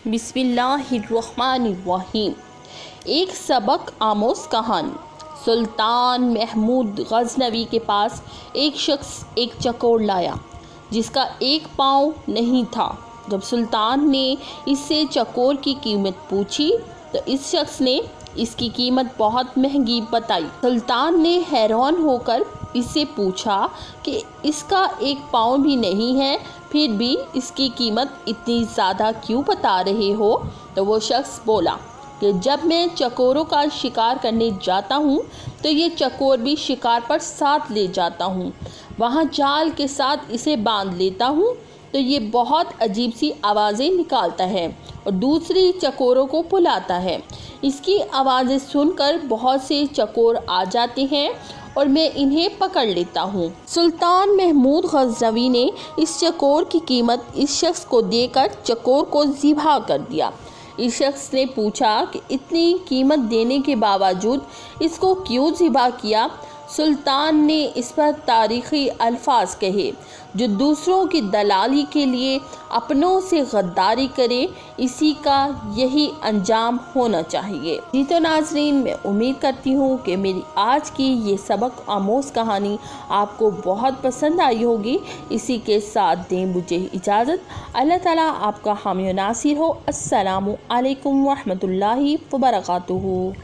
बिस्मिल्लाहिर्रहमानिर्रहीम। एक सबक आमोज कहानी। सुल्तान महमूद गजनवी के पास एक शख्स एक चकोर लाया जिसका एक पाँव नहीं था। जब सुल्तान ने इससे चकोर की कीमत पूछी तो इस शख्स ने इसकी कीमत बहुत महंगी बताई। सुल्तान ने हैरान होकर इससे पूछा कि इसका एक पाँव भी नहीं है, फिर भी इसकी कीमत इतनी ज़्यादा क्यों बता रहे हो? तो वो शख्स बोला कि जब मैं चकोरों का शिकार करने जाता हूँ तो ये चकोर भी शिकार पर साथ ले जाता हूँ। वहाँ जाल के साथ इसे बांध लेता हूँ तो ये बहुत अजीब सी आवाज़ें निकालता है और दूसरी चकोरों को बुलाता है। इसकी आवाज़ें सुनकर बहुत से चकोर आ जाते हैं और मैं इन्हें पकड़ लेता हूँ। सुल्तान महमूद गजनवी ने इस चकोर की कीमत इस शख्स को देकर चकोर को ज़िबा कर दिया। इस शख्स ने पूछा कि इतनी कीमत देने के बावजूद इसको क्यों ज़िबा किया? सुल्तान ने इस पर तारीख़ी अल्फाज कहे, जो दूसरों की दलाली के लिए अपनों से गद्दारी करे, इसी का यही अंजाम होना चाहिए। जी तो नाज़रीन, मैं उम्मीद करती हूँ कि मेरी आज की ये सबक आमोज़ कहानी आपको बहुत पसंद आई होगी। इसी के साथ दें मुझे इजाज़त। अल्लाह ताला आपका हामी नासिर हो। अस्सलामु अलैकुम व रहमतुल्लाहि व बरकातुहू।